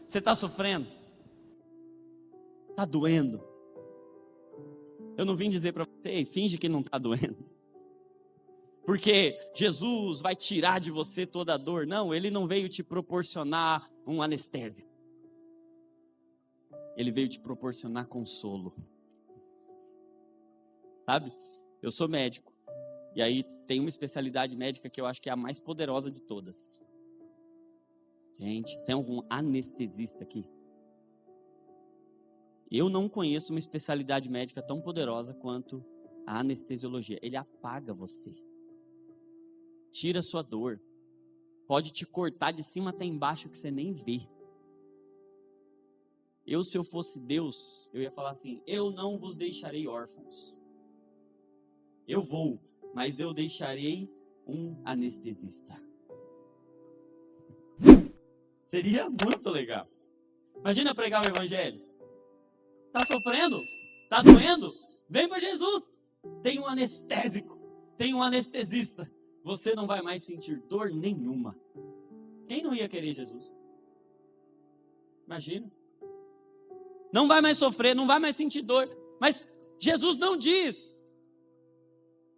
Você está sofrendo? Está doendo? Eu não vim dizer para você, ei, finge que não está doendo. Porque Jesus vai tirar de você toda a dor. Não, Ele não veio te proporcionar um anestésico. Ele veio te proporcionar consolo. Sabe? Eu sou médico. E aí tem uma especialidade médica que eu acho que é a mais poderosa de todas. Gente, tem algum anestesista aqui? Eu não conheço uma especialidade médica tão poderosa quanto a anestesiologia. Ele apaga você. Tira a sua dor. Pode te cortar de cima até embaixo que você nem vê. Se eu fosse Deus, eu ia falar assim: eu não vos deixarei órfãos. Eu vou, mas eu deixarei um anestesista. Seria muito legal. Imagina pregar o evangelho. Tá sofrendo? Tá doendo? Vem para Jesus. Tem um anestésico. Tem um anestesista. Você não vai mais sentir dor nenhuma. Quem não ia querer Jesus? Imagina. Não vai mais sofrer, não vai mais sentir dor. Mas Jesus não diz: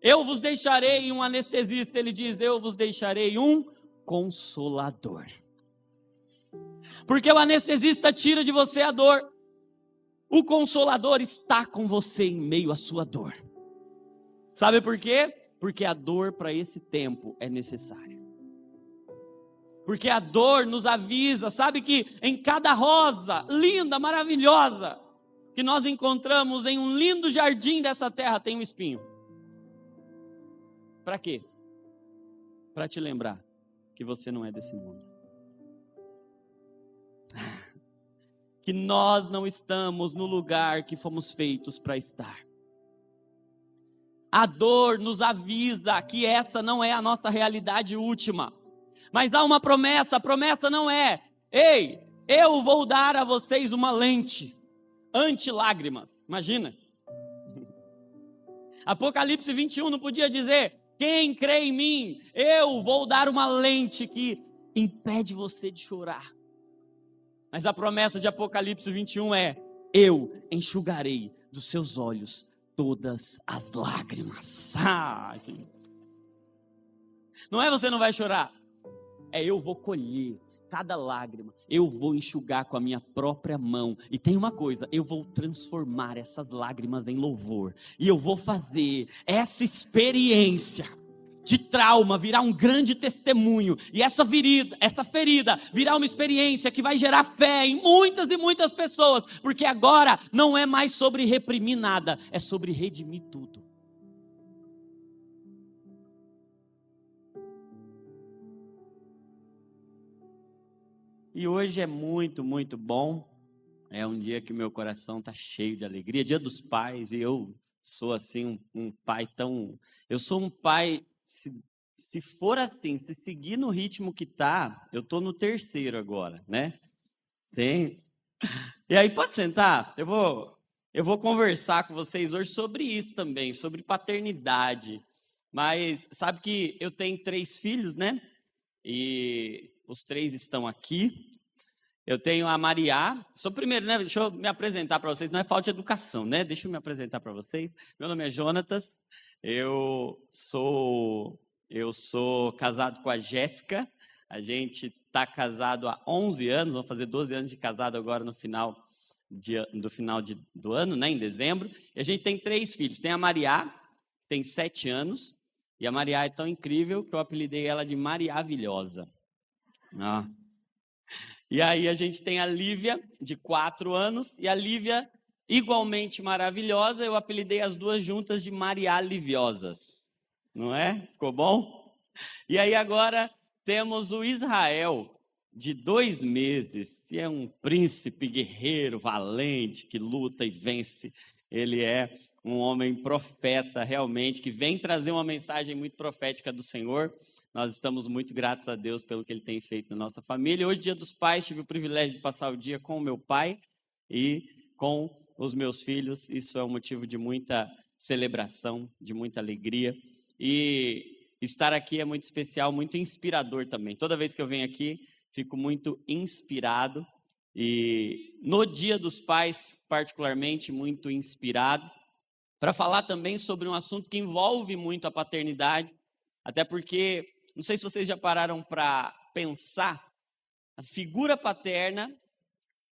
eu vos deixarei um anestesista. Ele diz: eu vos deixarei um consolador. Porque o anestesista tira de você a dor. O consolador está com você em meio à sua dor. Sabe por quê? Porque a dor para esse tempo é necessária. Porque a dor nos avisa, sabe que em cada rosa linda, maravilhosa, que nós encontramos em um lindo jardim dessa terra, tem um espinho. Para quê? Para te lembrar que você não é desse mundo. Que nós não estamos no lugar que fomos feitos para estar. A dor nos avisa que essa não é a nossa realidade última. Mas há uma promessa, a promessa não é: ei, eu vou dar a vocês uma lente anti-lágrimas. Imagina. Apocalipse 21 não podia dizer: quem crê em mim, eu vou dar uma lente que impede você de chorar. Mas a promessa de Apocalipse 21 é: eu enxugarei dos seus olhos todas as lágrimas. Não é você não vai chorar, é eu vou colher cada lágrima, eu vou enxugar com a minha própria mão. E tem uma coisa, eu vou transformar essas lágrimas em louvor. E eu vou fazer essa experiência de trauma virar um grande testemunho, e essa ferida virar uma experiência que vai gerar fé em muitas e muitas pessoas, porque agora não é mais sobre reprimir nada, é sobre redimir tudo. E hoje é muito, muito bom, é um dia que meu coração está cheio de alegria, Dia dos Pais, e eu sou assim um pai tão... Eu sou um pai... Se for assim, se seguir no ritmo que tá, eu tô no 3º agora, né? Tem. E aí pode sentar, eu vou conversar com vocês hoje sobre isso também, sobre paternidade. Mas sabe que eu tenho 3 filhos, né? E os 3 estão aqui. Eu tenho a Maria, sou primeiro, né? Deixa eu me apresentar para vocês, não é falta de educação, né? Deixa eu me apresentar para vocês. Meu nome é Jonatas, eu sou casado com a Jéssica, a gente está casado há 11 anos, vamos fazer 12 anos de casado agora no final do ano, né? Em dezembro. E a gente tem 3 filhos, tem a Maria, que tem 7 anos, e a Maria é tão incrível que eu apelidei ela de Mariavilhosa. Ah. E aí a gente tem a Lívia, de 4 anos, e a Lívia, igualmente maravilhosa, eu apelidei as duas juntas de Maria Liviosas. Não é? Ficou bom? E aí agora temos o Israel, de 2 meses, que é um príncipe guerreiro, valente, que luta e vence. Ele é um homem profeta, realmente, que vem trazer uma mensagem muito profética do Senhor. Nós estamos muito gratos a Deus pelo que Ele tem feito na nossa família. Hoje, Dia dos Pais, tive o privilégio de passar o dia com o meu pai e com os meus filhos. Isso é um motivo de muita celebração, de muita alegria. E estar aqui é muito especial, muito inspirador também. Toda vez que eu venho aqui, fico muito inspirado. E no Dia dos Pais, particularmente, muito inspirado, para falar também sobre um assunto que envolve muito a paternidade, até porque, não sei se vocês já pararam para pensar, a figura paterna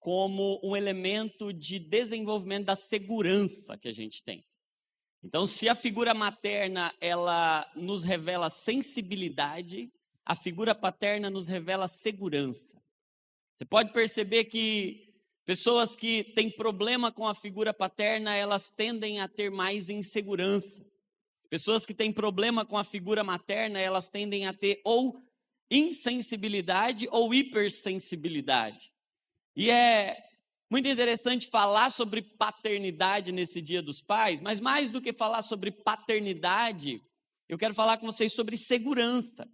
como um elemento de desenvolvimento da segurança que a gente tem. Então, se a figura materna, ela nos revela sensibilidade, a figura paterna nos revela segurança. Você pode perceber que pessoas que têm problema com a figura paterna, elas tendem a ter mais insegurança. Pessoas que têm problema com a figura materna, elas tendem a ter ou insensibilidade ou hipersensibilidade. E é muito interessante falar sobre paternidade nesse Dia dos Pais, mas mais do que falar sobre paternidade, eu quero falar com vocês sobre segurança.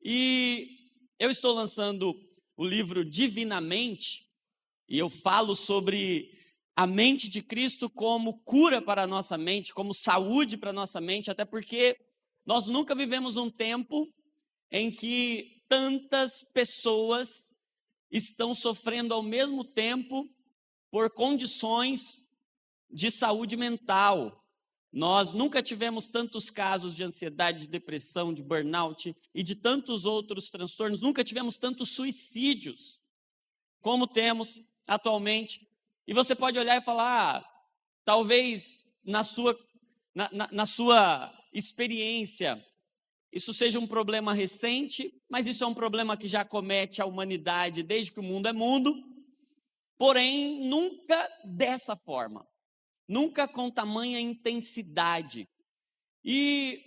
E eu estou lançando o livro Divinamente, e eu falo sobre a mente de Cristo como cura para a nossa mente, como saúde para a nossa mente, até porque nós nunca vivemos um tempo em que tantas pessoas estão sofrendo ao mesmo tempo por condições de saúde mental. Nós nunca tivemos tantos casos de ansiedade, de depressão, de burnout e de tantos outros transtornos, nunca tivemos tantos suicídios como temos atualmente. E você pode olhar e falar, talvez na sua experiência, isso seja um problema recente, mas isso é um problema que já acomete a humanidade desde que o mundo é mundo, porém nunca dessa forma, nunca com tamanha intensidade. E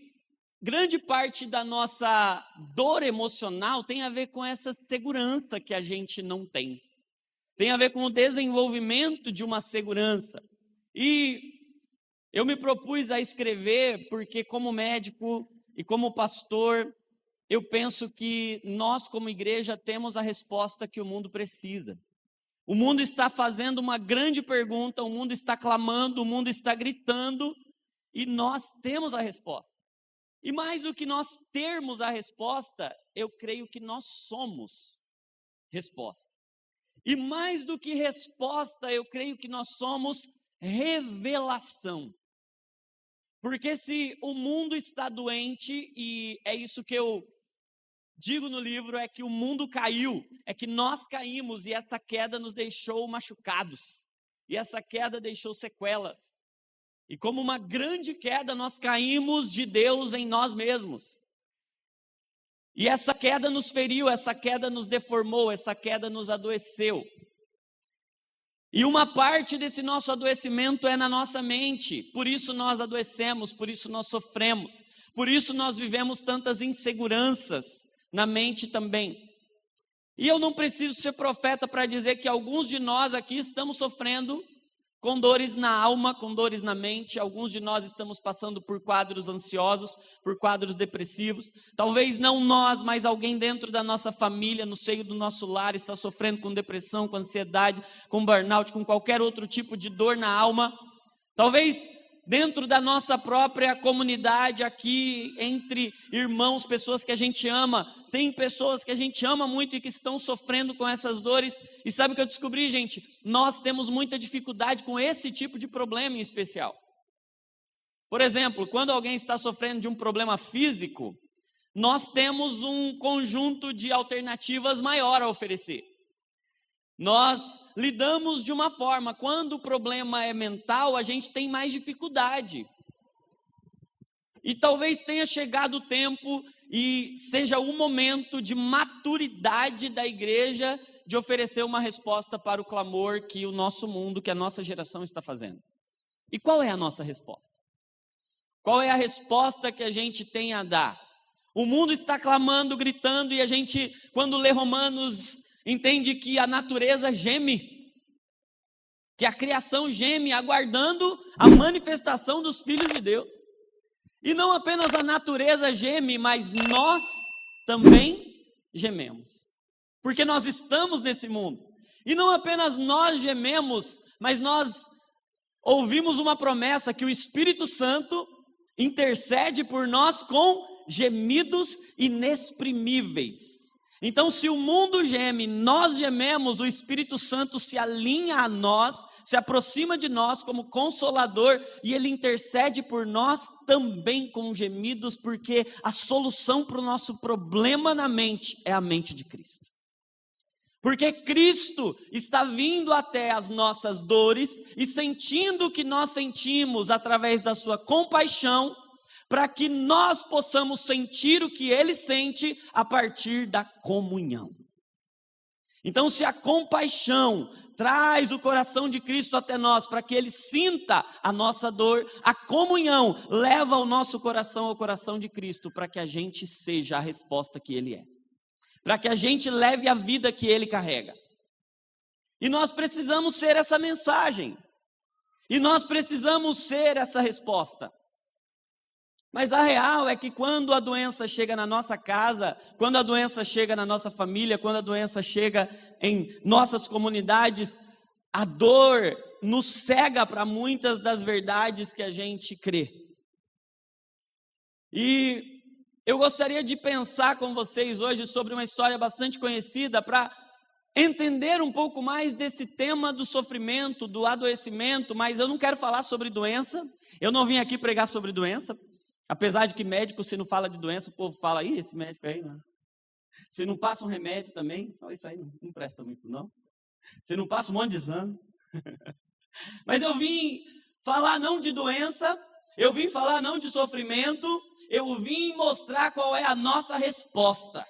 grande parte da nossa dor emocional tem a ver com essa segurança que a gente não tem. Tem a ver com o desenvolvimento de uma segurança. E eu me propus a escrever porque, como médico e como pastor, eu penso que nós, como igreja, temos a resposta que o mundo precisa. O mundo está fazendo uma grande pergunta, o mundo está clamando, o mundo está gritando, e nós temos a resposta. E mais do que nós termos a resposta, eu creio que nós somos resposta. E mais do que resposta, eu creio que nós somos revelação. Porque se o mundo está doente, e é isso que eu digo no livro, é que o mundo caiu, é que nós caímos e essa queda nos deixou machucados. E essa queda deixou sequelas. E como uma grande queda, nós caímos de Deus em nós mesmos. E essa queda nos feriu, essa queda nos deformou, essa queda nos adoeceu. E uma parte desse nosso adoecimento é na nossa mente, por isso nós adoecemos, por isso nós sofremos, por isso nós vivemos tantas inseguranças na mente também. E eu não preciso ser profeta para dizer que alguns de nós aqui estamos sofrendo com dores na alma, com dores na mente. Alguns de nós estamos passando por quadros ansiosos, por quadros depressivos. Talvez não nós, mas alguém dentro da nossa família, no seio do nosso lar, está sofrendo com depressão, com ansiedade, com burnout, com qualquer outro tipo de dor na alma. Talvez dentro da nossa própria comunidade aqui, entre irmãos, pessoas que a gente ama, tem pessoas que a gente ama muito e que estão sofrendo com essas dores. E sabe o que eu descobri, gente? Nós temos muita dificuldade com esse tipo de problema em especial. Por exemplo, quando alguém está sofrendo de um problema físico, nós temos um conjunto de alternativas maior a oferecer. Nós lidamos de uma forma, quando o problema é mental, a gente tem mais dificuldade. E talvez tenha chegado o tempo e seja o momento de maturidade da igreja de oferecer uma resposta para o clamor que o nosso mundo, que a nossa geração está fazendo. E qual é a nossa resposta? Qual é a resposta que a gente tem a dar? O mundo está clamando, gritando, e a gente, quando lê Romanos, entende que a natureza geme, que a criação geme, aguardando a manifestação dos filhos de Deus. E não apenas a natureza geme, mas nós também gememos, porque nós estamos nesse mundo. E não apenas nós gememos, mas nós ouvimos uma promessa que o Espírito Santo intercede por nós com gemidos inexprimíveis. Então, se o mundo geme, nós gememos, o Espírito Santo se alinha a nós, se aproxima de nós como consolador, e ele intercede por nós também com gemidos, porque a solução para o nosso problema na mente é a mente de Cristo. Porque Cristo está vindo até as nossas dores e sentindo o que nós sentimos através da sua compaixão, para que nós possamos sentir o que Ele sente a partir da comunhão. Então, se a compaixão traz o coração de Cristo até nós, para que Ele sinta a nossa dor, a comunhão leva o nosso coração ao coração de Cristo, para que a gente seja a resposta que Ele é. Para que a gente leve a vida que Ele carrega. E nós precisamos ser essa mensagem. E nós precisamos ser essa resposta. Mas a real é que quando a doença chega na nossa casa, quando a doença chega na nossa família, quando a doença chega em nossas comunidades, a dor nos cega para muitas das verdades que a gente crê. E eu gostaria de pensar com vocês hoje sobre uma história bastante conhecida para entender um pouco mais desse tema do sofrimento, do adoecimento, mas eu não quero falar sobre doença, eu não vim aqui pregar sobre doença, apesar de que médico, se não fala de doença, o povo fala, ih, esse médico aí, não. Se não passa um remédio também, isso aí não presta muito não. Se não passa um monte de exame. Mas eu vim falar não de doença, eu vim falar não de sofrimento, eu vim mostrar qual é a nossa resposta.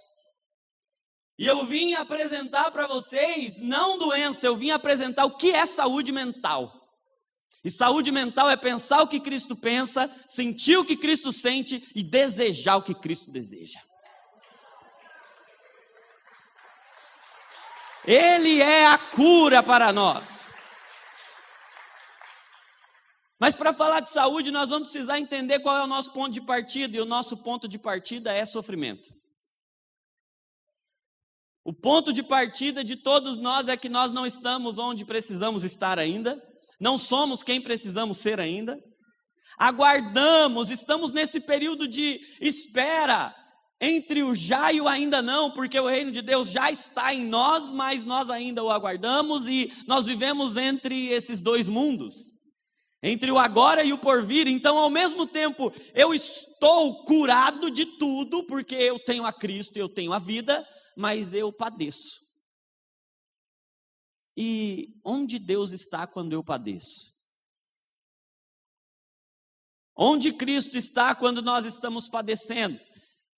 E eu vim apresentar para vocês, não doença, eu vim apresentar o que é saúde mental. E saúde mental é pensar o que Cristo pensa, sentir o que Cristo sente e desejar o que Cristo deseja. Ele é a cura para nós. Mas para falar de saúde, nós vamos precisar entender qual é o nosso ponto de partida, e o nosso ponto de partida é sofrimento. O ponto de partida de todos nós é que nós não estamos onde precisamos estar ainda, não somos quem precisamos ser ainda, aguardamos, estamos nesse período de espera, entre o já e o ainda não, porque o reino de Deus já está em nós, mas nós ainda o aguardamos, e nós vivemos entre esses dois mundos, entre o agora e o porvir. Então, ao mesmo tempo, eu estou curado de tudo, porque eu tenho a Cristo e eu tenho a vida, mas eu padeço. E onde Deus está quando eu padeço? Onde Cristo está quando nós estamos padecendo?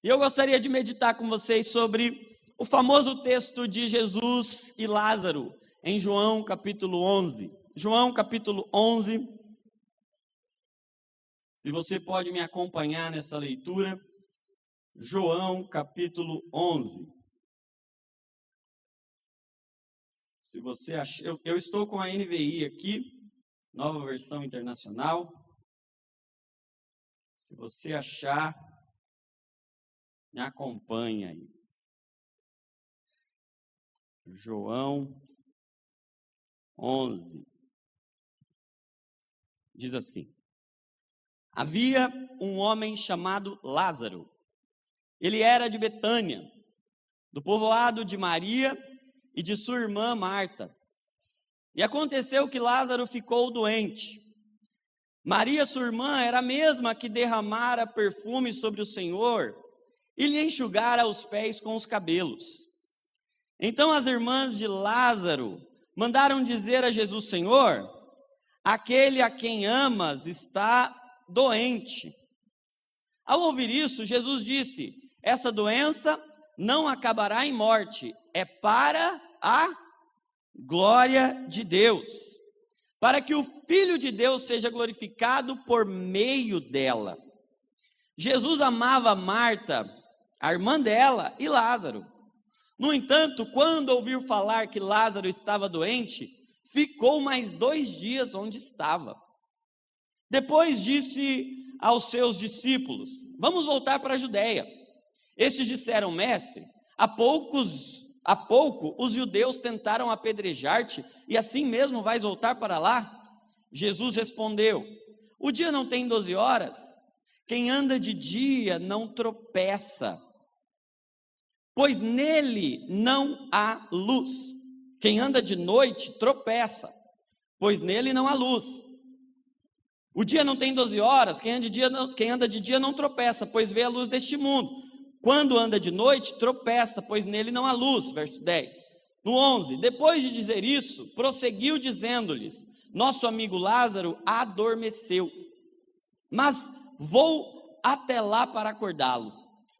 E eu gostaria de meditar com vocês sobre o famoso texto de Jesus e Lázaro, em João capítulo 11. João capítulo 11. Se você pode me acompanhar nessa leitura. João capítulo 11. Se você achar, eu estou com a NVI aqui, nova versão internacional. Se você achar, me acompanha aí. João 11. Diz assim: havia um homem chamado Lázaro. Ele era de Betânia, do povoado de Maria e de sua irmã Marta. E aconteceu que Lázaro ficou doente. Maria, sua irmã, era a mesma que derramara perfume sobre o Senhor e lhe enxugara os pés com os cabelos. Então as irmãs de Lázaro mandaram dizer a Jesus: Senhor, aquele a quem amas está doente. Ao ouvir isso, Jesus disse: essa doença não acabará em morte, é para a glória de Deus, para que o Filho de Deus seja glorificado por meio dela. Jesus amava Marta, a irmã dela, e Lázaro. No entanto, quando ouviu falar que Lázaro estava doente, ficou mais 2 dias onde estava. Depois disse aos seus discípulos: vamos voltar para a Judéia. Estes disseram: mestre, há pouco os judeus tentaram apedrejar-te, e assim mesmo vais voltar para lá? Jesus respondeu: o dia não tem 12 horas? Quem anda de dia não tropeça, pois nele não há luz. Quem anda de noite tropeça, pois nele não há luz. O dia não tem 12 horas, quem anda de dia não tropeça, pois vê a luz deste mundo. Quando anda de noite, tropeça, pois nele não há luz. Verso 10. No 11, depois de dizer isso, prosseguiu dizendo-lhes: nosso amigo Lázaro adormeceu, mas vou até lá para acordá-lo.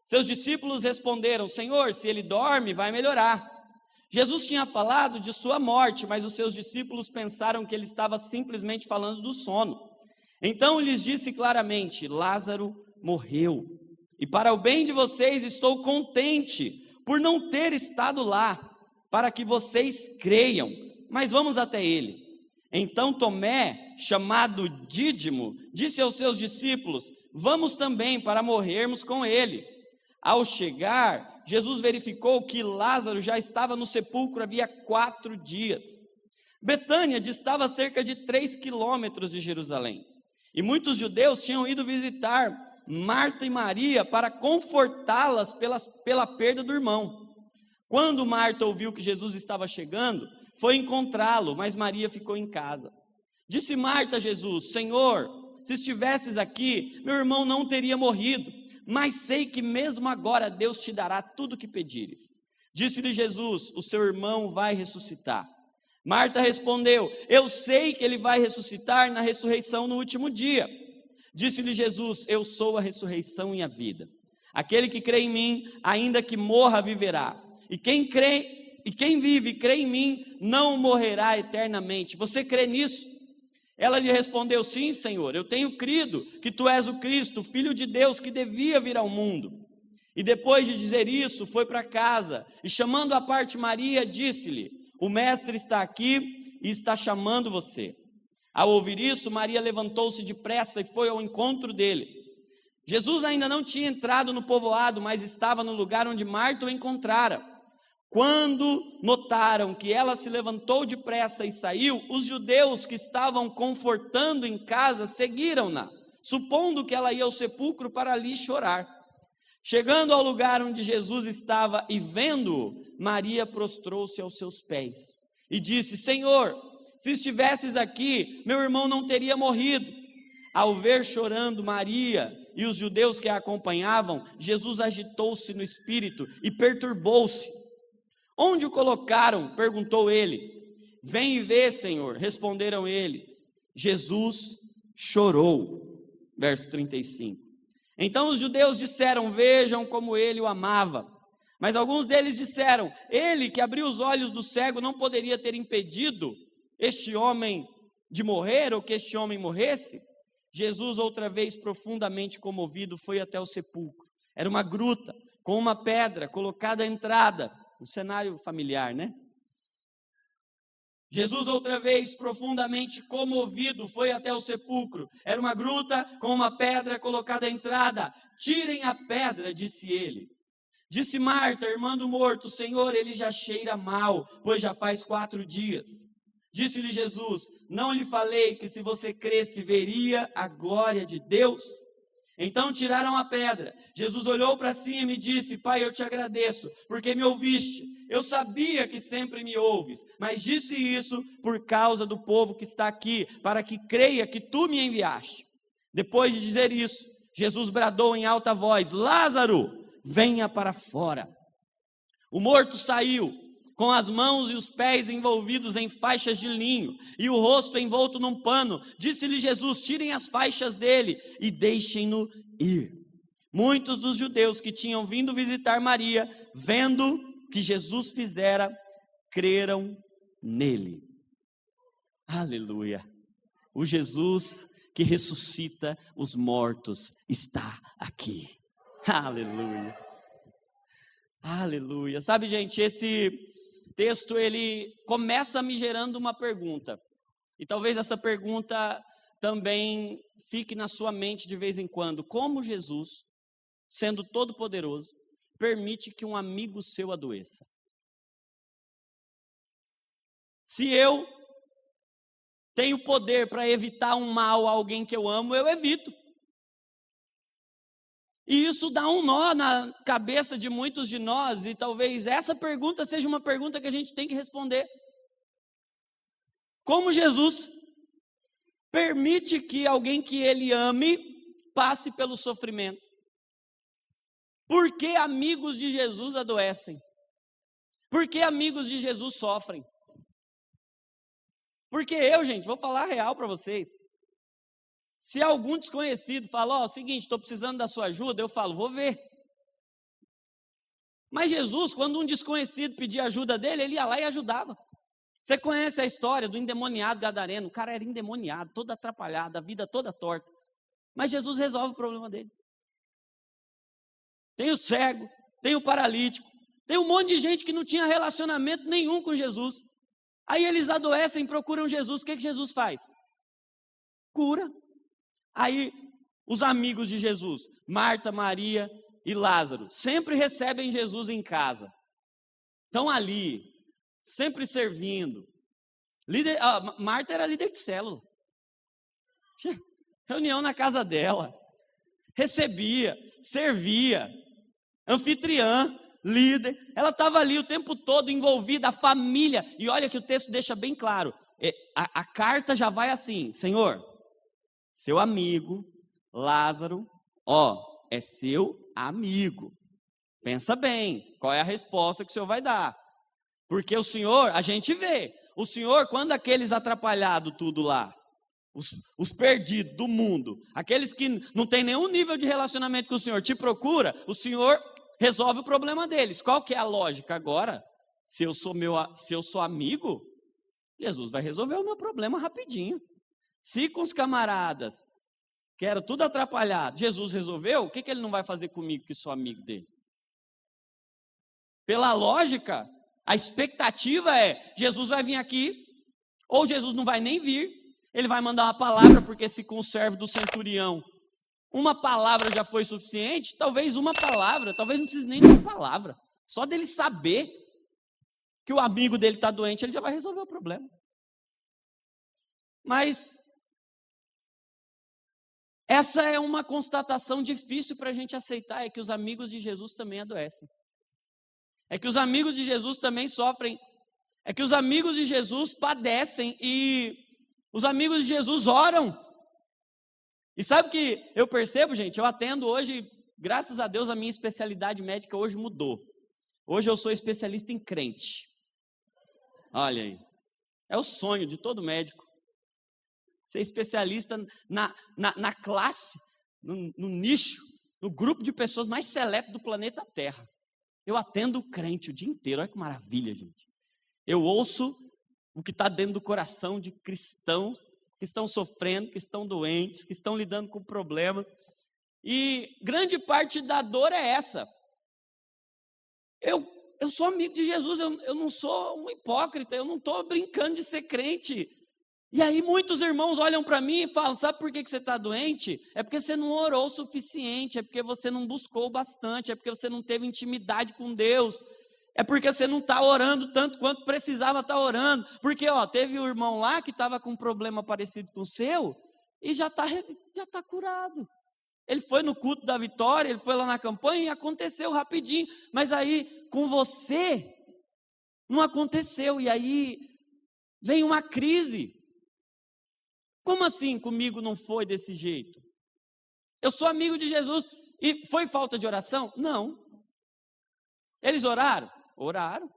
Seus discípulos responderam: Senhor, se ele dorme, vai melhorar. Jesus tinha falado de sua morte, mas os seus discípulos pensaram que ele estava simplesmente falando do sono. Então lhes disse claramente: Lázaro morreu, e para o bem de vocês estou contente por não ter estado lá, para que vocês creiam, mas vamos até ele. Então Tomé, chamado Dídimo, disse aos seus discípulos: vamos também para morrermos com ele. Ao chegar, Jesus verificou que Lázaro já estava no sepulcro havia 4 dias. Betânia distava cerca de 3 quilômetros de Jerusalém, e muitos judeus tinham ido visitar Marta e Maria para confortá-las pela perda do irmão. Quando Marta ouviu que Jesus estava chegando, foi encontrá-lo, mas Maria ficou em casa. Disse Marta a Jesus: Senhor, se estivesses aqui, meu irmão não teria morrido, mas sei que mesmo agora Deus te dará tudo o que pedires. Disse-lhe Jesus: o seu irmão vai ressuscitar. Marta respondeu: eu sei que ele vai ressuscitar na ressurreição no último dia. Disse-lhe Jesus: eu sou a ressurreição e a vida. Aquele que crê em mim, ainda que morra, viverá. E quem vive e crê em mim, não morrerá eternamente. Você crê nisso? Ela lhe respondeu: sim, Senhor, eu tenho crido que tu és o Cristo, o Filho de Deus, que devia vir ao mundo. E depois de dizer isso, foi para casa, e chamando à parte Maria, disse-lhe: o mestre está aqui e está chamando você. Ao ouvir isso, Maria levantou-se depressa e foi ao encontro dele. Jesus ainda não tinha entrado no povoado, mas estava no lugar onde Marta o encontrara. Quando notaram que ela se levantou depressa e saiu, os judeus que estavam confortando em casa seguiram-na, supondo que ela ia ao sepulcro para ali chorar. Chegando ao lugar onde Jesus estava e vendo-o, Maria prostrou-se aos seus pés e disse: Senhor, se estivesses aqui, meu irmão não teria morrido. Ao ver chorando Maria e os judeus que a acompanhavam, Jesus agitou-se no espírito e perturbou-se. Onde o colocaram? Perguntou ele. Vem e vê, Senhor, responderam eles. Jesus chorou. Verso 35. Então os judeus disseram: vejam como ele o amava. Mas alguns deles disseram: ele que abriu os olhos do cego não poderia ter impedido este homem de morrer, ou que este homem morresse? Jesus, outra vez profundamente comovido, foi até o sepulcro. Era uma gruta com uma pedra colocada à entrada. Um cenário familiar, né? Jesus, outra vez, profundamente comovido, foi até o sepulcro. Era uma gruta com uma pedra colocada à entrada. Tirem a pedra, disse ele. Disse Marta, irmã do morto: Senhor, ele já cheira mal, pois já faz 4 dias. Disse-lhe Jesus: não lhe falei que se você cresce, veria a glória de Deus? Então tiraram a pedra. Jesus olhou para cima e disse: Pai, eu te agradeço, porque me ouviste. Eu sabia que sempre me ouves, mas disse isso por causa do povo que está aqui, para que creia que tu me enviaste. Depois de dizer isso, Jesus bradou em alta voz: Lázaro, venha para fora. O morto saiu, com as mãos e os pés envolvidos em faixas de linho, e o rosto envolto num pano. Disse-lhe Jesus: tirem as faixas dele e deixem-no ir. Muitos dos judeus que tinham vindo visitar Maria, vendo que Jesus fizera, creram nele. Aleluia! O Jesus que ressuscita os mortos está aqui. Aleluia! Aleluia! Sabe, gente, esse texto, ele começa me gerando uma pergunta, e talvez essa pergunta também fique na sua mente de vez em quando: como Jesus, sendo todo poderoso, permite que um amigo seu adoeça? Se eu tenho poder para evitar um mal a alguém que eu amo, eu evito. E isso dá um nó na cabeça de muitos de nós, e talvez essa pergunta seja uma pergunta que a gente tem que responder. Como Jesus permite que alguém que ele ame passe pelo sofrimento? Por que amigos de Jesus adoecem? Por que amigos de Jesus sofrem? Porque eu, gente, vou falar a real para vocês. Se algum desconhecido fala, ó, seguinte, estou precisando da sua ajuda, eu falo, vou ver. Mas Jesus, quando um desconhecido pedia ajuda dele, ele ia lá e ajudava. Você conhece a história do endemoniado gadareno? O cara era endemoniado, todo atrapalhado, a vida toda torta. Mas Jesus resolve o problema dele. Tem o cego, tem o paralítico, tem um monte de gente que não tinha relacionamento nenhum com Jesus. Aí eles adoecem, procuram Jesus. O que Jesus faz? Cura. Aí os amigos de Jesus, Marta, Maria e Lázaro, sempre recebem Jesus em casa. Estão ali, sempre servindo. Marta era líder de célula. Reunião na casa dela. Recebia, servia. Anfitriã, líder. Ela estava ali o tempo todo envolvida, a família. E olha que o texto deixa bem claro. A carta já vai assim, Senhor, seu amigo, Lázaro, é seu amigo. Pensa bem, qual é a resposta que o Senhor vai dar? Porque o Senhor, a gente vê, o Senhor, quando aqueles atrapalhados tudo lá, os perdidos do mundo, aqueles que não tem nenhum nível de relacionamento com o Senhor, te procura, o Senhor resolve o problema deles. Qual que é a lógica agora? Se eu sou amigo, Jesus vai resolver o meu problema rapidinho. Se com os camaradas, que era tudo atrapalhado, Jesus resolveu, o que ele não vai fazer comigo que sou amigo dele? Pela lógica, a expectativa é, Jesus vai vir aqui, ou Jesus não vai nem vir, ele vai mandar uma palavra, porque se com o servo do centurião, uma palavra já foi suficiente, talvez uma palavra, talvez não precise nem de uma palavra, só dele saber que o amigo dele está doente, ele já vai resolver o problema. Mas essa é uma constatação difícil para a gente aceitar, é que os amigos de Jesus também adoecem. É que os amigos de Jesus também sofrem. É que os amigos de Jesus padecem e os amigos de Jesus oram. E sabe o que eu percebo, gente? Eu atendo hoje, graças a Deus, a minha especialidade médica hoje mudou. Hoje eu sou especialista em crente. Olha aí. É o sonho de todo médico. Ser especialista na classe, no nicho, no grupo de pessoas mais seleto do planeta Terra. Eu atendo o crente o dia inteiro, olha que maravilha, gente. Eu ouço o que está dentro do coração de cristãos que estão sofrendo, que estão doentes, que estão lidando com problemas. E grande parte da dor é essa. Eu sou amigo de Jesus, eu não sou um hipócrita, eu não estou brincando de ser crente. E aí muitos irmãos olham para mim e falam, sabe por que você está doente? É porque você não orou o suficiente, é porque você não buscou bastante, é porque você não teve intimidade com Deus, é porque você não está orando tanto quanto precisava estar orando, porque teve um irmão lá que estava com um problema parecido com o seu, e já está curado. Ele foi no culto da vitória, ele foi lá na campanha e aconteceu rapidinho, mas aí com você não aconteceu, e aí vem uma crise. Como assim comigo não foi desse jeito? Eu sou amigo de Jesus e foi falta de oração? Não. Eles oraram? Oraram.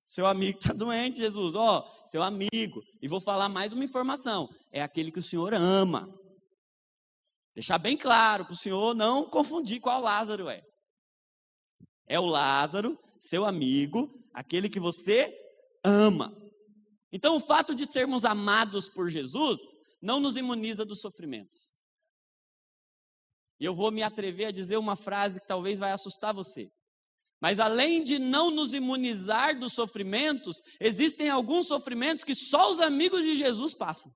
Seu amigo está doente, Jesus, seu amigo. E vou falar mais uma informação, é aquele que o Senhor ama. Deixar bem claro para o Senhor não confundir qual Lázaro é. É o Lázaro, seu amigo, aquele que você ama. Então o fato de sermos amados por Jesus não nos imuniza dos sofrimentos. E eu vou me atrever a dizer uma frase que talvez vai assustar você. Mas além de não nos imunizar dos sofrimentos, existem alguns sofrimentos que só os amigos de Jesus passam.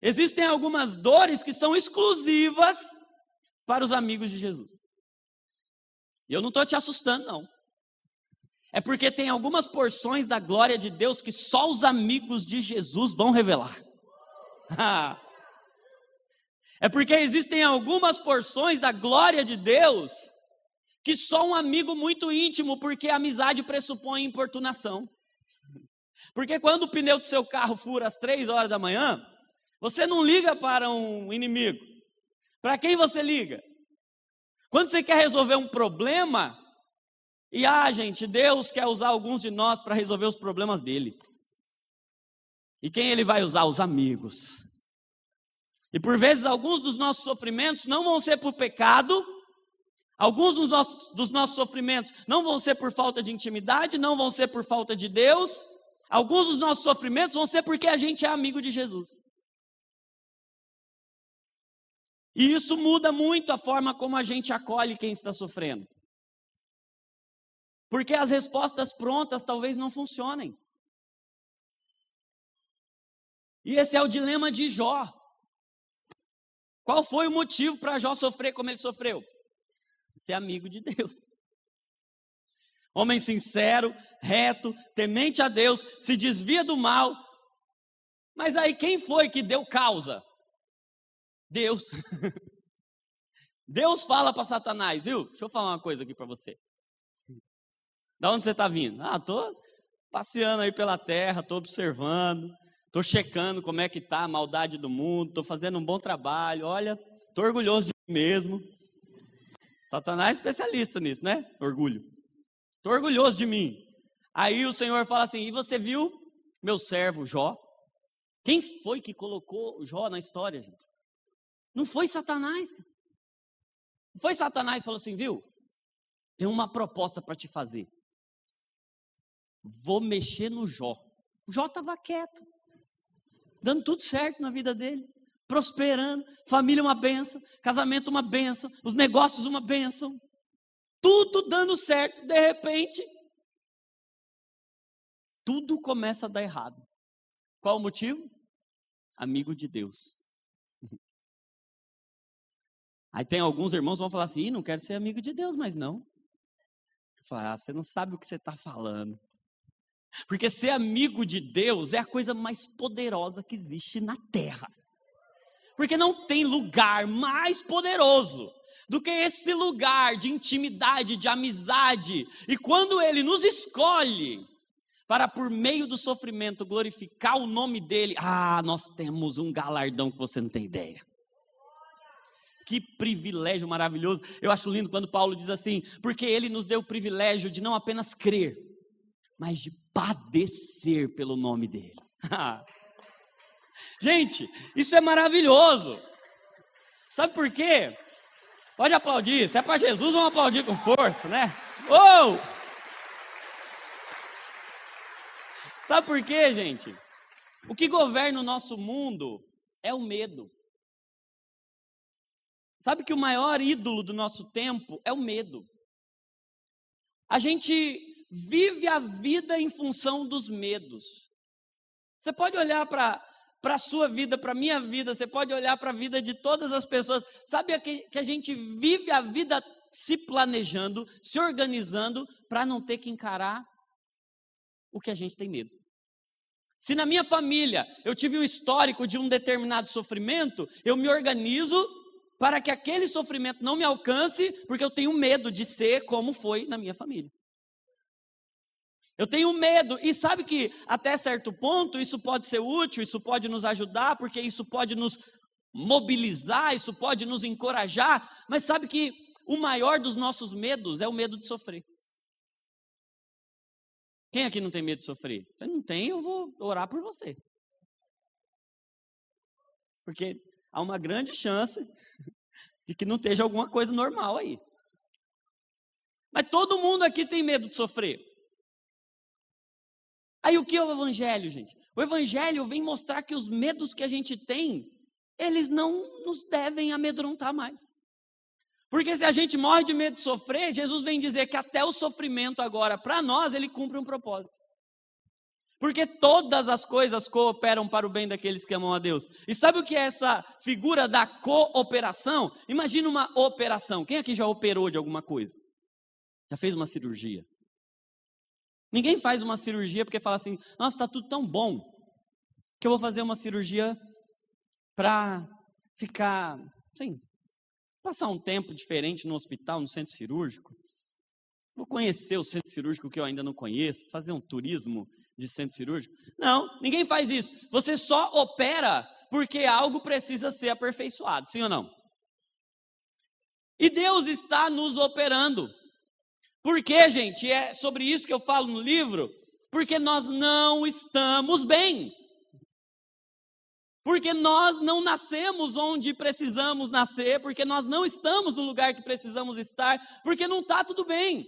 Existem algumas dores que são exclusivas para os amigos de Jesus. E eu não estou te assustando, não. É porque tem algumas porções da glória de Deus que só os amigos de Jesus vão revelar. É porque existem algumas porções da glória de Deus que só um amigo muito íntimo, porque a amizade pressupõe importunação. Porque quando o pneu do seu carro fura às 3 horas da manhã, você não liga para um inimigo. Para quem você liga? Quando você quer resolver um problema, e gente, Deus quer usar alguns de nós para resolver os problemas dele. E quem ele vai usar? Os amigos. E por vezes alguns dos nossos sofrimentos não vão ser por pecado, alguns dos nossos sofrimentos não vão ser por falta de intimidade, não vão ser por falta de Deus, alguns dos nossos sofrimentos vão ser porque a gente é amigo de Jesus. E isso muda muito a forma como a gente acolhe quem está sofrendo. Porque as respostas prontas talvez não funcionem. E esse é o dilema de Jó. Qual foi o motivo para Jó sofrer como ele sofreu? Ser amigo de Deus. Homem sincero, reto, temente a Deus, se desvia do mal. Mas aí quem foi que deu causa? Deus. Deus fala para Satanás, viu? Deixa eu falar uma coisa aqui para você. Da onde você está vindo? Estou passeando aí pela terra, estou observando, estou checando como é que está a maldade do mundo, estou fazendo um bom trabalho, olha, estou orgulhoso de mim mesmo. Satanás é especialista nisso, né? Orgulho. Estou orgulhoso de mim. Aí o Senhor fala assim, e você viu meu servo Jó? Quem foi que colocou Jó na história, gente? Não foi Satanás. Não foi Satanás que falou assim, viu? Tem uma proposta para te fazer. Vou mexer no Jó. O Jó estava quieto, dando tudo certo na vida dele, prosperando, família uma bênção, casamento uma bênção, os negócios uma bênção, tudo dando certo. De repente, tudo começa a dar errado. Qual o motivo? Amigo de Deus. Aí tem alguns irmãos que vão falar assim, não quero ser amigo de Deus, mas não. Eu falo, você não sabe o que você está falando. Porque ser amigo de Deus é a coisa mais poderosa que existe na terra. Porque não tem lugar mais poderoso do que esse lugar de intimidade, de amizade. E quando Ele nos escolhe para, por meio do sofrimento, glorificar o nome dEle, nós temos um galardão que você não tem ideia. Que privilégio maravilhoso. Eu acho lindo quando Paulo diz assim, porque Ele nos deu o privilégio de não apenas crer, mas de padecer pelo nome dEle. Gente, isso é maravilhoso. Sabe por quê? Pode aplaudir. Se é para Jesus, vamos aplaudir com força, né? Oh! Sabe por quê, gente? O que governa o nosso mundo é o medo. Sabe que o maior ídolo do nosso tempo é o medo. A gente vive a vida em função dos medos. Você pode olhar para a sua vida, para a minha vida, você pode olhar para a vida de todas as pessoas. Sabe que a gente vive a vida se planejando, se organizando, para não ter que encarar o que a gente tem medo. Se na minha família eu tive um histórico de um determinado sofrimento, eu me organizo para que aquele sofrimento não me alcance, porque eu tenho medo de ser como foi na minha família. Eu tenho medo, e sabe que até certo ponto isso pode ser útil, isso pode nos ajudar, porque isso pode nos mobilizar, isso pode nos encorajar, mas sabe que o maior dos nossos medos é o medo de sofrer. Quem aqui não tem medo de sofrer? Você não tem, eu vou orar por você. Porque há uma grande chance de que não esteja alguma coisa normal aí. Mas todo mundo aqui tem medo de sofrer. Aí o que é o Evangelho, gente? O Evangelho vem mostrar que os medos que a gente tem, eles não nos devem amedrontar mais. Porque se a gente morre de medo de sofrer, Jesus vem dizer que até o sofrimento agora, para nós, ele cumpre um propósito. Porque todas as coisas cooperam para o bem daqueles que amam a Deus. E sabe o que é essa figura da cooperação? Imagina uma operação. Quem aqui já operou de alguma coisa? Já fez uma cirurgia? Ninguém faz uma cirurgia porque fala assim, nossa, está tudo tão bom, que eu vou fazer uma cirurgia para ficar, sim, passar um tempo diferente no hospital, no centro cirúrgico. Vou conhecer o centro cirúrgico que eu ainda não conheço, fazer um turismo de centro cirúrgico. Não, ninguém faz isso. Você só opera porque algo precisa ser aperfeiçoado, sim ou não? E Deus está nos operando. Por quê, gente? É sobre isso que eu falo no livro. Porque nós não estamos bem. Porque nós não nascemos onde precisamos nascer, porque nós não estamos no lugar que precisamos estar, porque não está tudo bem.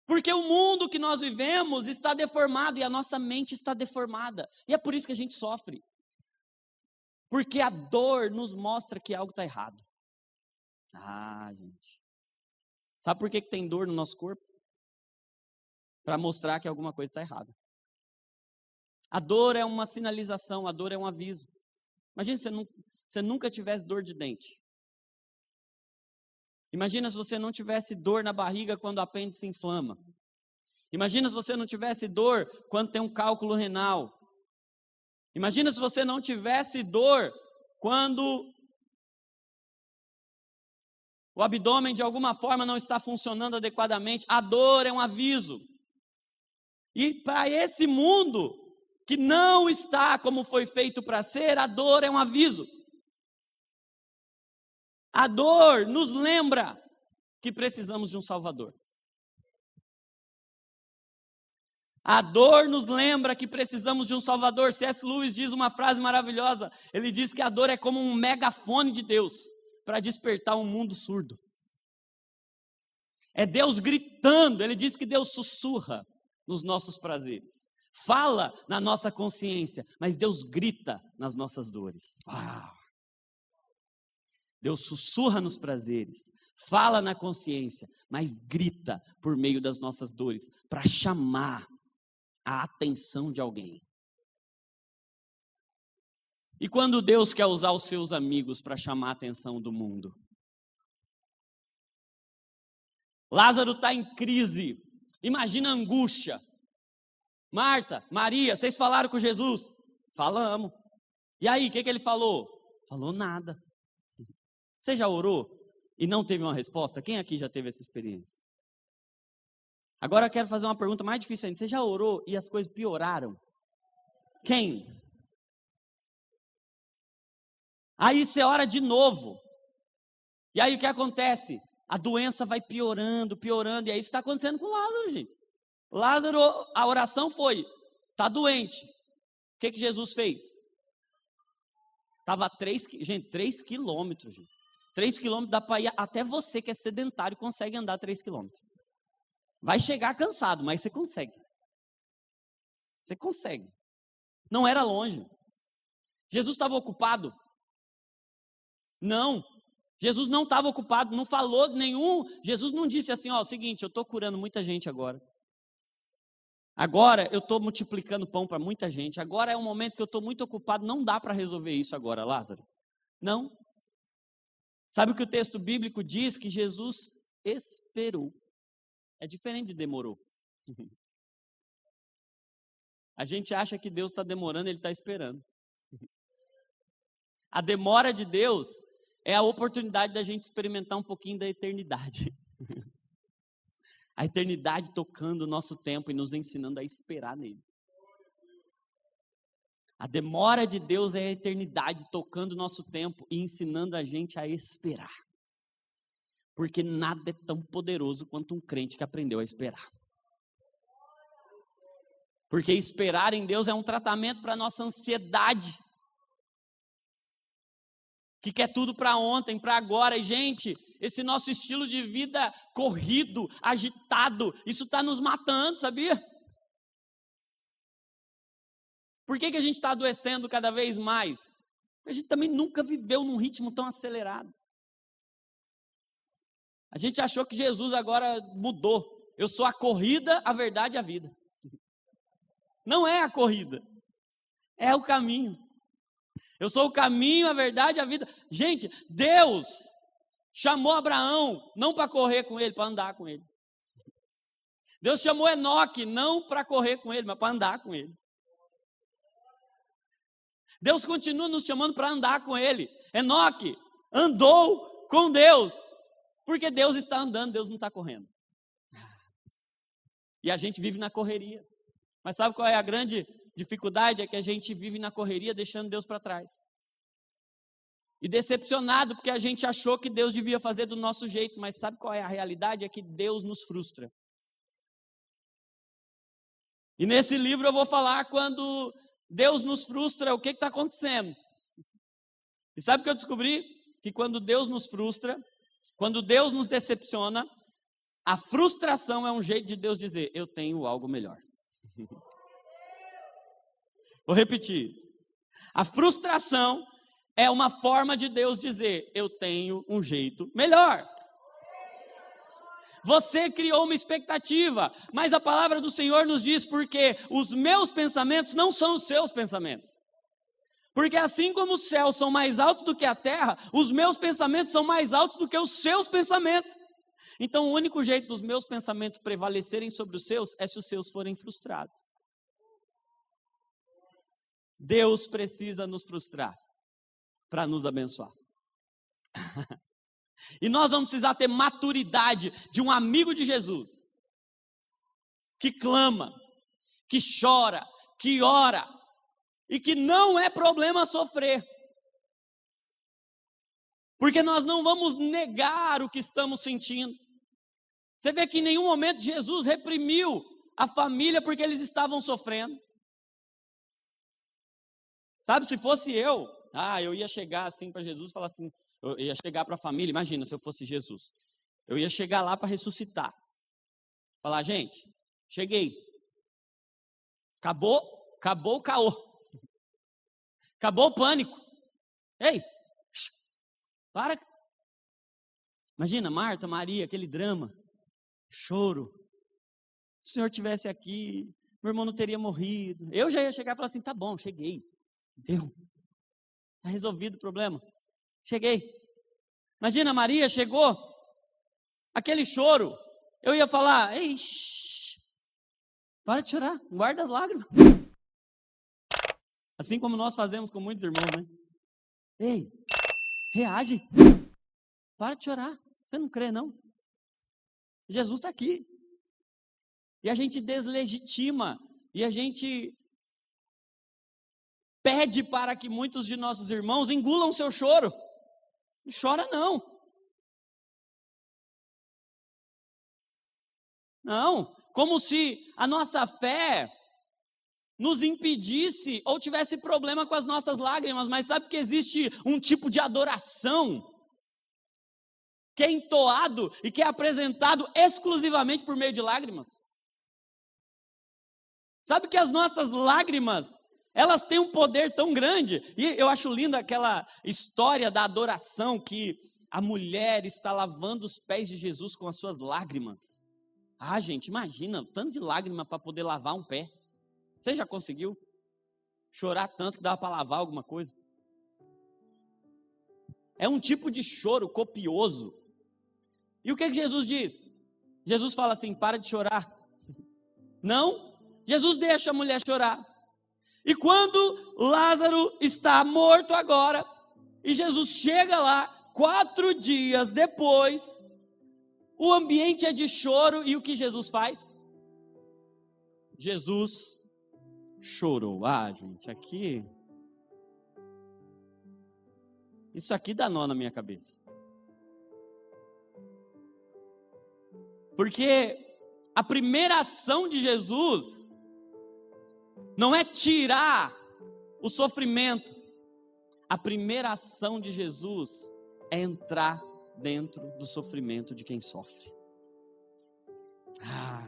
Porque o mundo que nós vivemos está deformado e a nossa mente está deformada. E é por isso que a gente sofre. Porque a dor nos mostra que algo está errado. Gente. Sabe por que tem dor no nosso corpo? Para mostrar que alguma coisa está errada. A dor é uma sinalização, a dor é um aviso. Imagina se você nunca tivesse dor de dente. Imagina se você não tivesse dor na barriga quando o apêndice inflama. Imagina se você não tivesse dor quando tem um cálculo renal. Imagina se você não tivesse dor quando o abdômen de alguma forma não está funcionando adequadamente. A dor é um aviso. E para esse mundo que não está como foi feito para ser, a dor é um aviso. A dor nos lembra que precisamos de um Salvador. A dor nos lembra que precisamos de um Salvador. C.S. Lewis diz uma frase maravilhosa. Ele diz que a dor é como um megafone de Deus para despertar um mundo surdo. É Deus gritando. Ele diz que Deus sussurra nos nossos prazeres. Fala na nossa consciência, mas Deus grita nas nossas dores. Deus sussurra nos prazeres, fala na consciência, mas grita por meio das nossas dores, para chamar a atenção de alguém. E quando Deus quer usar os seus amigos para chamar a atenção do mundo? Lázaro está em crise, imagina a angústia. Marta, Maria, vocês falaram com Jesus? Falamos. E aí, o que ele falou? Falou nada. Você já orou e não teve uma resposta? Quem aqui já teve essa experiência? Agora eu quero fazer uma pergunta mais difícil ainda. Você já orou e as coisas pioraram? Quem? Aí você ora de novo. E aí o que acontece? A doença vai piorando, piorando. E aí isso está acontecendo com Lázaro, gente. Lázaro, a oração foi, está doente. O que Jesus fez? Estava 3 quilômetros, gente. 3 quilômetros dá para ir, até você que é sedentário consegue andar 3 quilômetros. Vai chegar cansado, mas você consegue. Você consegue. Não era longe. Jesus estava ocupado? Não. Jesus não estava ocupado, não falou nenhum. Jesus não disse assim, ó, seguinte, eu estou curando muita gente agora. Agora eu estou multiplicando pão para muita gente. Agora é um momento que eu estou muito ocupado. Não dá para resolver isso agora, Lázaro. Não. Sabe o que o texto bíblico diz? Que Jesus esperou. É diferente de demorou. A gente acha que Deus está demorando, Ele está esperando. A demora de Deus é a oportunidade da gente experimentar um pouquinho da eternidade. A eternidade tocando o nosso tempo e nos ensinando a esperar nele. A demora de Deus é a eternidade tocando o nosso tempo e ensinando a gente a esperar. Porque nada é tão poderoso quanto um crente que aprendeu a esperar. Porque esperar em Deus é um tratamento para a nossa ansiedade. Que quer tudo para ontem, para agora. E, gente, esse nosso estilo de vida corrido, agitado, isso está nos matando, sabia? Por que a gente está adoecendo cada vez mais? Porque a gente também nunca viveu num ritmo tão acelerado. A gente achou que Jesus agora mudou. Eu sou a corrida, a verdade e a vida. Não é a corrida, é o caminho. Eu sou o caminho, a verdade e a vida. Gente, Deus chamou Abraão não para correr com ele, para andar com ele. Deus chamou Enoque não para correr com ele, mas para andar com ele. Deus continua nos chamando para andar com Ele. Enoque andou com Deus, porque Deus está andando, Deus não está correndo. E a gente vive na correria. Mas sabe qual é a grande dificuldade? É que a gente vive na correria deixando Deus para trás. E decepcionado porque a gente achou que Deus devia fazer do nosso jeito. Mas sabe qual é a realidade? É que Deus nos frustra. E nesse livro eu vou falar quando Deus nos frustra, o que está acontecendo. E sabe o que eu descobri? Que quando Deus nos frustra, quando Deus nos decepciona, a frustração é um jeito de Deus dizer, eu tenho algo melhor. Vou repetir isso. A frustração é uma forma de Deus dizer, eu tenho um jeito melhor. Você criou uma expectativa, mas a palavra do Senhor nos diz, porque os meus pensamentos não são os seus pensamentos. Porque assim como os céus são mais altos do que a terra, os meus pensamentos são mais altos do que os seus pensamentos. Então o único jeito dos meus pensamentos prevalecerem sobre os seus, é se os seus forem frustrados. Deus precisa nos frustrar, para nos abençoar. E nós vamos precisar ter maturidade de um amigo de Jesus, que clama, que chora, que ora, e que não é problema sofrer. Porque nós não vamos negar o que estamos sentindo. Você vê que em nenhum momento Jesus reprimiu a família porque eles estavam sofrendo. Sabe, se fosse eu ia chegar assim para Jesus e falar assim, eu ia chegar para a família, imagina se eu fosse Jesus. Eu ia chegar lá para ressuscitar. Falar, gente, cheguei. Acabou o caô. Acabou o pânico. Ei, para. Imagina, Marta, Maria, aquele drama, choro. Se o Senhor estivesse aqui, meu irmão não teria morrido. Eu já ia chegar e falar assim, tá bom, cheguei. Deu. Está resolvido o problema. Cheguei. Imagina, Maria chegou, aquele choro. Eu ia falar, ei, para de chorar, guarda as lágrimas. Assim como nós fazemos com muitos irmãos, né? Ei, reage. Para de chorar. Você não crê, não? Jesus está aqui. E a gente deslegitima. E a gente pede para que muitos de nossos irmãos engulam seu choro. Não chora não. Não, como se a nossa fé nos impedisse ou tivesse problema com as nossas lágrimas, mas sabe que existe um tipo de adoração que é entoado e que é apresentado exclusivamente por meio de lágrimas? Sabe que as nossas lágrimas, elas têm um poder tão grande, e eu acho linda aquela história da adoração, que a mulher está lavando os pés de Jesus com as suas lágrimas. Gente, imagina, tanto de lágrima para poder lavar um pé. Você já conseguiu chorar tanto que dava para lavar alguma coisa? É um tipo de choro copioso. E o que Jesus diz? Jesus fala assim, para de chorar. Não, Jesus deixa a mulher chorar. E quando Lázaro está morto agora, e Jesus chega lá, 4 dias depois, o ambiente é de choro, e o que Jesus faz? Jesus chorou. Gente, isso aqui dá nó na minha cabeça. Porque a primeira ação de Jesus não é tirar o sofrimento. A primeira ação de Jesus é entrar dentro do sofrimento de quem sofre.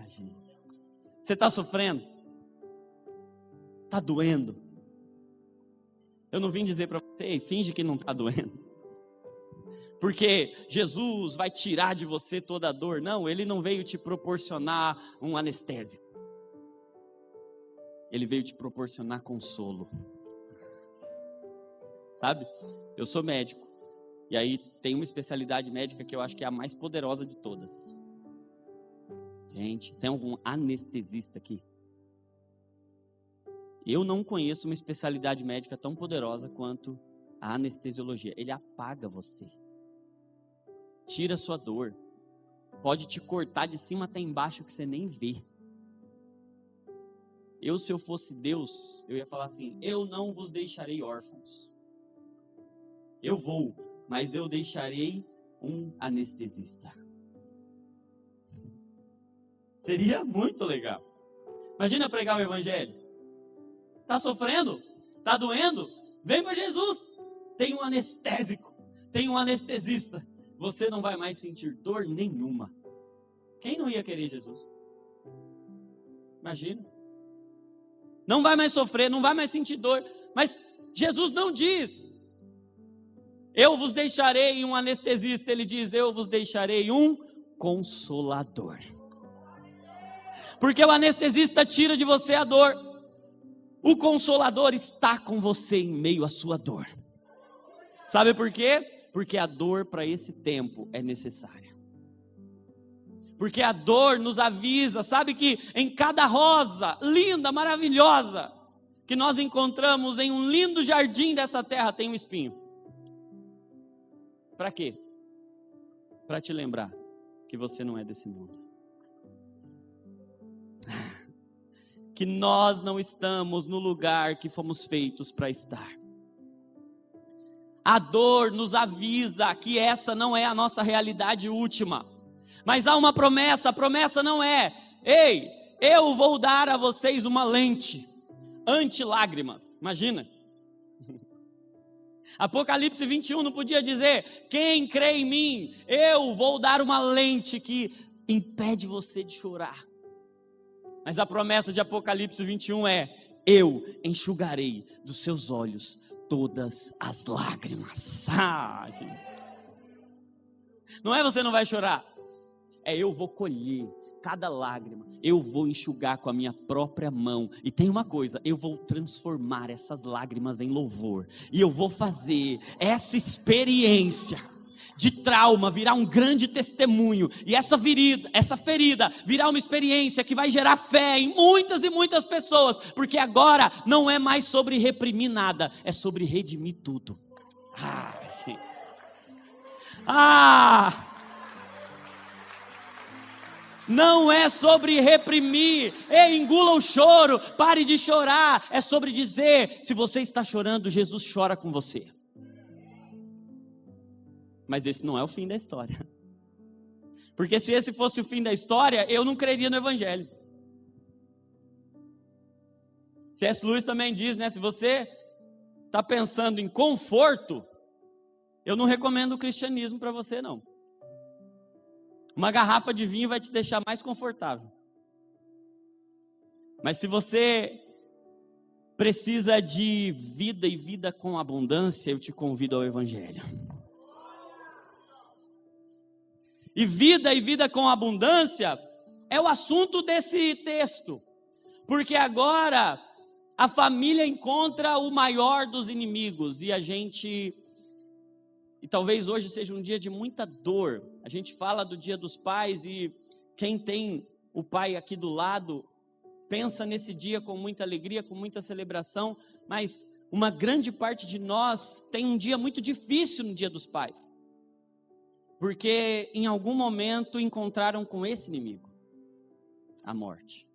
Gente. Você está sofrendo? Está doendo? Eu não vim dizer para você, finge que não está doendo. Porque Jesus vai tirar de você toda a dor. Não, Ele não veio te proporcionar um anestésico. Ele veio te proporcionar consolo. Sabe? Eu sou médico. E aí tem uma especialidade médica que eu acho que é a mais poderosa de todas. Gente, tem algum anestesista aqui? Eu não conheço uma especialidade médica tão poderosa quanto a anestesiologia. Ele apaga você. Tira a sua dor. Pode te cortar de cima até embaixo que você nem vê. Se eu fosse Deus, eu ia falar assim: eu não vos deixarei órfãos. Eu vou, mas eu deixarei um anestesista. Seria muito legal. Imagina pregar o evangelho. Está sofrendo? Está doendo? Vem para Jesus. Tem um anestésico, tem um anestesista. Você não vai mais sentir dor nenhuma. Quem não ia querer Jesus? Imagina. Não vai mais sofrer, não vai mais sentir dor. Mas Jesus não diz: eu vos deixarei um anestesista. Ele diz: eu vos deixarei um consolador. Porque o anestesista tira de você a dor. O consolador está com você em meio à sua dor. Sabe por quê? Porque a dor para esse tempo é necessária. Porque a dor nos avisa, sabe que em cada rosa linda, maravilhosa, que nós encontramos em um lindo jardim dessa terra, tem um espinho. Para quê? Para te lembrar que você não é desse mundo. Que nós não estamos no lugar que fomos feitos para estar. A dor nos avisa que essa não é a nossa realidade última. Mas há uma promessa, a promessa não é: ei, eu vou dar a vocês uma lente anti-lágrimas. Imagina. Apocalipse 21 não podia dizer: quem crê em mim, eu vou dar uma lente que impede você de chorar. Mas a promessa de Apocalipse 21 é: eu enxugarei dos seus olhos todas as lágrimas. Não é você não vai chorar, é eu vou colher cada lágrima, eu vou enxugar com a minha própria mão. E tem uma coisa: eu vou transformar essas lágrimas em louvor. E eu vou fazer essa experiência de trauma virar um grande testemunho, e essa ferida virar uma experiência que vai gerar fé em muitas e muitas pessoas, porque agora não é mais sobre reprimir nada, é sobre redimir tudo. Gente. Não é sobre reprimir. Ei, engula o choro, pare de chorar. É sobre dizer: se você está chorando, Jesus chora com você. Mas esse não é o fim da história. Porque se esse fosse o fim da história, eu não creria no evangelho. C.S. Lewis também diz, né? Se você está pensando em conforto, eu não recomendo o cristianismo para você, não. Uma garrafa de vinho vai te deixar mais confortável. Mas se você precisa de vida e vida com abundância, eu te convido ao evangelho. E vida com abundância é o assunto desse texto. Porque agora a família encontra o maior dos inimigos. E talvez hoje seja um dia de muita dor. A gente fala do Dia dos Pais, e quem tem o pai aqui do lado pensa nesse dia com muita alegria, com muita celebração. Mas uma grande parte de nós tem um dia muito difícil no Dia dos Pais. Porque em algum momento encontraram com esse inimigo, a morte.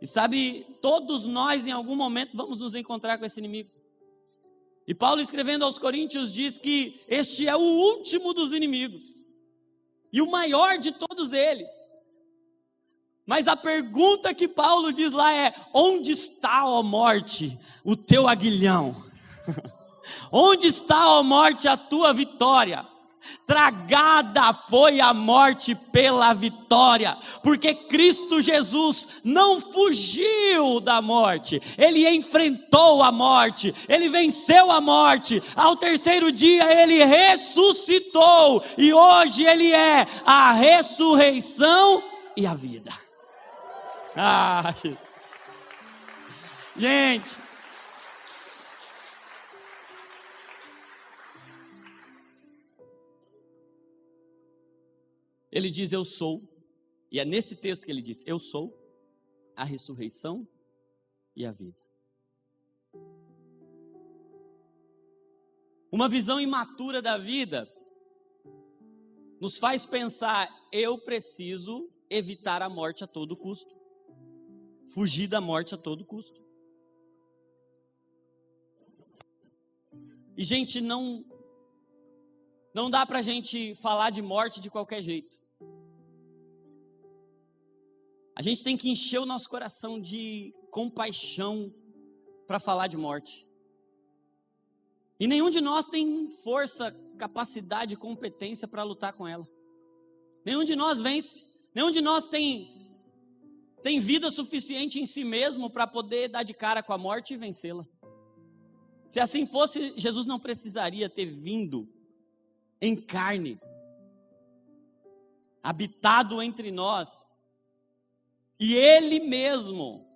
E sabe, todos nós em algum momento vamos nos encontrar com esse inimigo. E Paulo, escrevendo aos Coríntios, diz que este é o último dos inimigos e o maior de todos eles. Mas a pergunta que Paulo diz lá é: onde está, ó morte, o teu aguilhão? Onde está, ó morte, a tua vitória? Tragada foi a morte pela vitória, porque Cristo Jesus não fugiu da morte, Ele enfrentou a morte, Ele venceu a morte, ao terceiro dia Ele ressuscitou, e hoje Ele é a ressurreição e a vida. Gente, Ele diz: eu sou, e é nesse texto que ele diz: eu sou a ressurreição e a vida. Uma visão imatura da vida nos faz pensar: eu preciso evitar a morte a todo custo. Fugir da morte a todo custo. E, gente, não dá pra gente falar de morte de qualquer jeito. A gente tem que encher o nosso coração de compaixão para falar de morte. E nenhum de nós tem força, capacidade, competência para lutar com ela. Nenhum de nós vence. Nenhum de nós tem vida suficiente em si mesmo para poder dar de cara com a morte e vencê-la. Se assim fosse, Jesus não precisaria ter vindo em carne, habitado entre nós, e Ele mesmo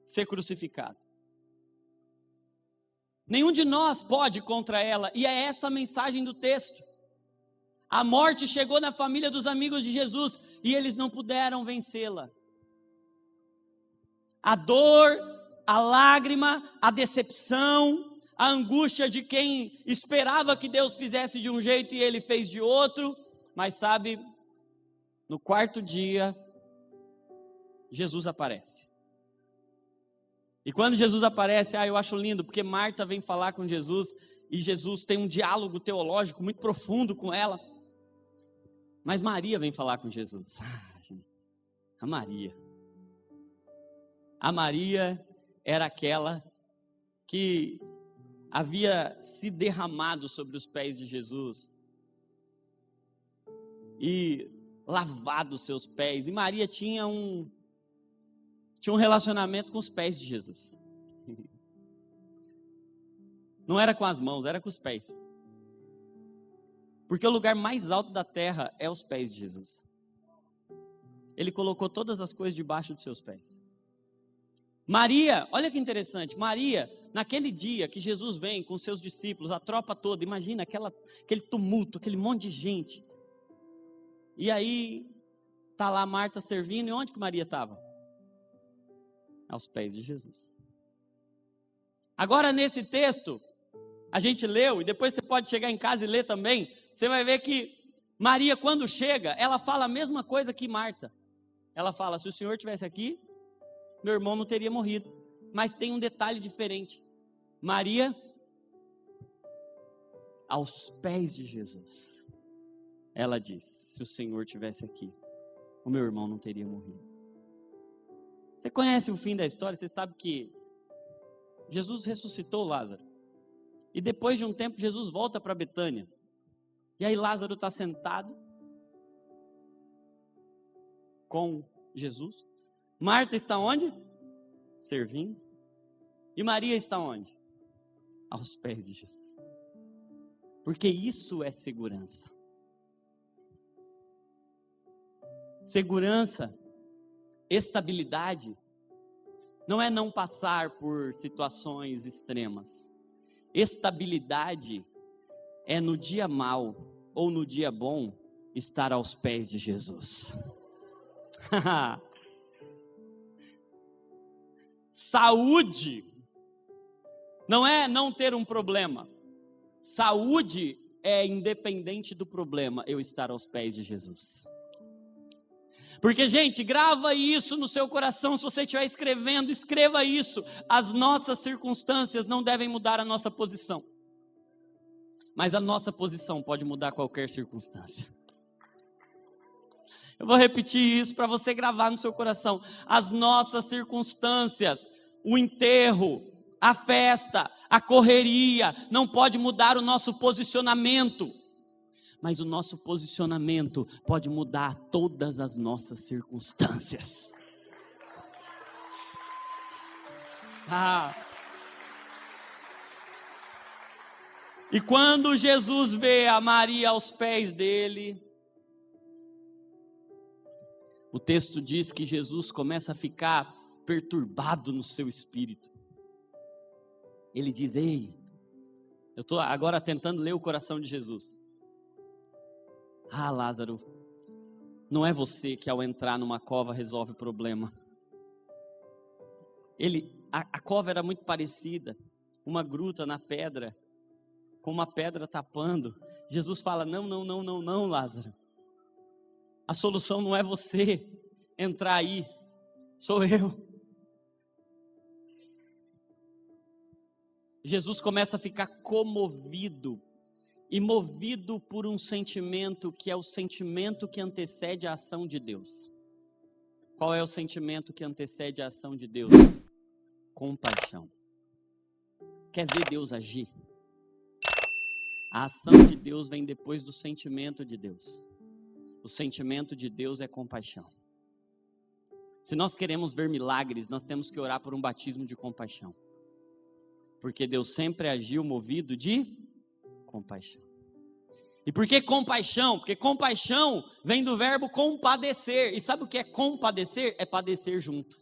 ser crucificado. Nenhum de nós pode contra ela, e é essa a mensagem do texto. A morte chegou na família dos amigos de Jesus, e eles não puderam vencê-la. A dor, a lágrima, a decepção, a angústia de quem esperava que Deus fizesse de um jeito e Ele fez de outro, mas sabe, no quarto dia, Jesus aparece. E quando Jesus aparece, eu acho lindo, porque Marta vem falar com Jesus, e Jesus tem um diálogo teológico muito profundo com ela. Mas Maria vem falar com Jesus. A Maria. A Maria era aquela que havia se derramado sobre os pés de Jesus e lavado os seus pés. E Maria tinha um relacionamento com os pés de Jesus. Não era com as mãos, era com os pés. Porque o lugar mais alto da terra é os pés de Jesus. Ele colocou todas as coisas debaixo dos seus pés. Maria, olha que interessante, Maria, naquele dia que Jesus vem com seus discípulos, a tropa toda, imagina aquele tumulto, aquele monte de gente. E aí, está lá Marta servindo, e onde que Maria estava? Aos pés de Jesus. Agora, nesse texto, a gente leu, e depois você pode chegar em casa e ler também, você vai ver que Maria, quando chega, ela fala a mesma coisa que Marta. Ela fala: se o Senhor estivesse aqui, meu irmão não teria morrido. Mas tem um detalhe diferente. Maria, aos pés de Jesus, ela diz: se o Senhor estivesse aqui, o meu irmão não teria morrido. Você conhece o fim da história? Você sabe que Jesus ressuscitou Lázaro. E depois de um tempo, Jesus volta para Betânia. E aí Lázaro está sentado com Jesus. Marta está onde? Servindo. E Maria está onde? Aos pés de Jesus. Porque isso é segurança. Segurança, estabilidade, não é não passar por situações extremas. Estabilidade é no dia mau ou no dia bom estar aos pés de Jesus. Saúde não é não ter um problema. Saúde é independente do problema, eu estar aos pés de Jesus. Porque, gente, grava isso no seu coração. Se você estiver escrevendo, escreva isso. As nossas circunstâncias não devem mudar a nossa posição, mas a nossa posição pode mudar qualquer circunstância. Eu vou repetir isso para você gravar no seu coração. As nossas circunstâncias, o enterro, a festa, a correria, não pode mudar o nosso posicionamento. Mas o nosso posicionamento pode mudar todas as nossas circunstâncias. E quando Jesus vê a Maria aos pés dele, o texto diz que Jesus começa a ficar perturbado no seu espírito. Ele diz: ei, eu estou agora tentando ler o coração de Jesus. Lázaro, não é você que ao entrar numa cova resolve o problema. A cova era muito parecida, uma gruta na pedra, com uma pedra tapando. Jesus fala: não, Lázaro. A solução não é você entrar aí, sou eu. Jesus começa a ficar comovido e movido por um sentimento que é o sentimento que antecede a ação de Deus. Qual é o sentimento que antecede a ação de Deus? Compaixão. Quer ver Deus agir? A ação de Deus vem depois do sentimento de Deus. O sentimento de Deus é compaixão. Se nós queremos ver milagres, nós temos que orar por um batismo de compaixão. Porque Deus sempre agiu movido de compaixão. E por que compaixão? Porque compaixão vem do verbo compadecer. E sabe o que é compadecer? É padecer junto.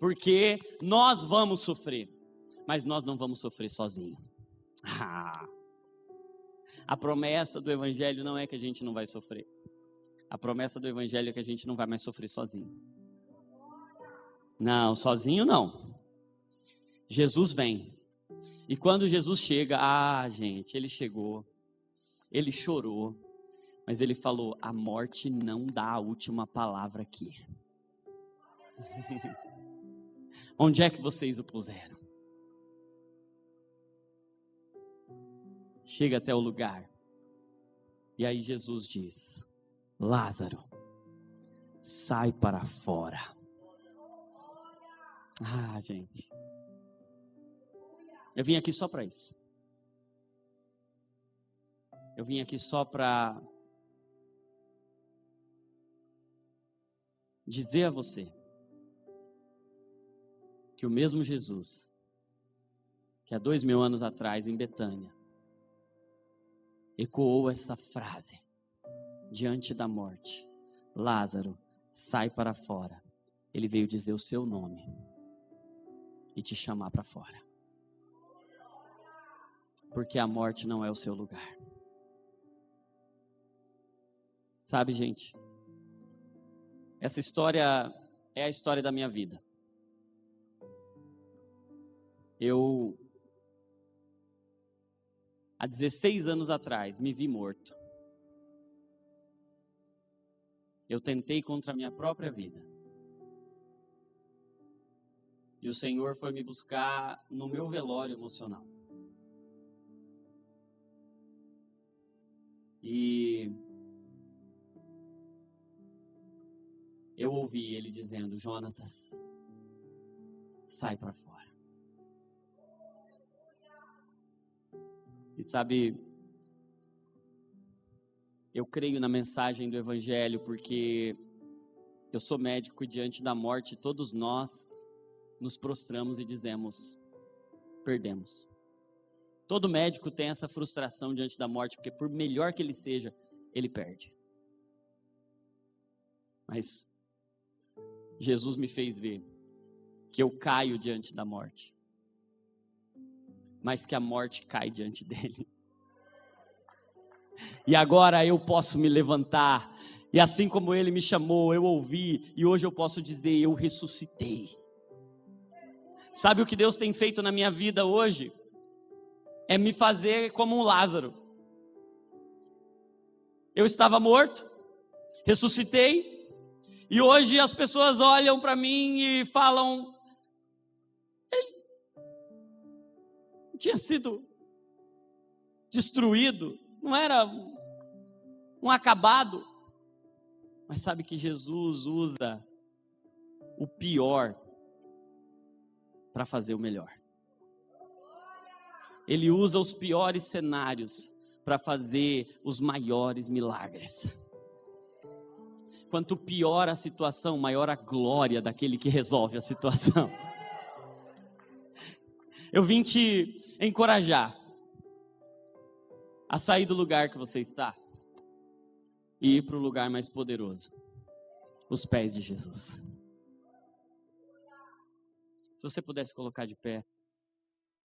Porque nós vamos sofrer, mas nós não vamos sofrer sozinhos. A promessa do Evangelho não é que a gente não vai sofrer. A promessa do Evangelho é que a gente não vai mais sofrer sozinho. Não, sozinho não. Jesus vem. E quando Jesus chega, gente, ele chegou. Ele chorou. Mas ele falou: a morte não dá a última palavra aqui. Onde é que vocês o puseram? Chega até o lugar. E aí Jesus diz: Lázaro, sai para fora. Gente. Eu vim aqui só para isso. Eu vim aqui só para dizer a você que o mesmo Jesus, que há 2000 anos atrás em Betânia, ecoou essa frase diante da morte: Lázaro, sai para fora. Ele veio dizer o seu nome e te chamar para fora. Porque a morte não é o seu lugar. Sabe, gente, essa história é a história da minha vida. Eu, há 16 anos atrás, me vi morto. Eu tentei contra a minha própria vida. E o Senhor foi me buscar no meu velório emocional. E eu ouvi ele dizendo: Jonatas, sai para fora. E sabe, eu creio na mensagem do Evangelho porque eu sou médico e diante da morte todos nós nos prostramos e dizemos: perdemos. Todo médico tem essa frustração diante da morte, porque por melhor que ele seja, ele perde. Mas Jesus me fez ver que eu caio diante da morte, mas que a morte cai diante dele. E agora eu posso me levantar, e assim como ele me chamou, eu ouvi, e hoje eu posso dizer: eu ressuscitei. Sabe o que Deus tem feito na minha vida hoje? É me fazer como um Lázaro. Eu estava morto, ressuscitei, e hoje as pessoas olham para mim e falam: ele tinha sido destruído, não era um acabado. Mas sabe que Jesus usa o pior para fazer o melhor. Ele usa os piores cenários para fazer os maiores milagres. Quanto pior a situação, maior a glória daquele que resolve a situação. Eu vim te encorajar a sair do lugar que você está e ir para o lugar mais poderoso, os pés de Jesus. Se você pudesse colocar de pé.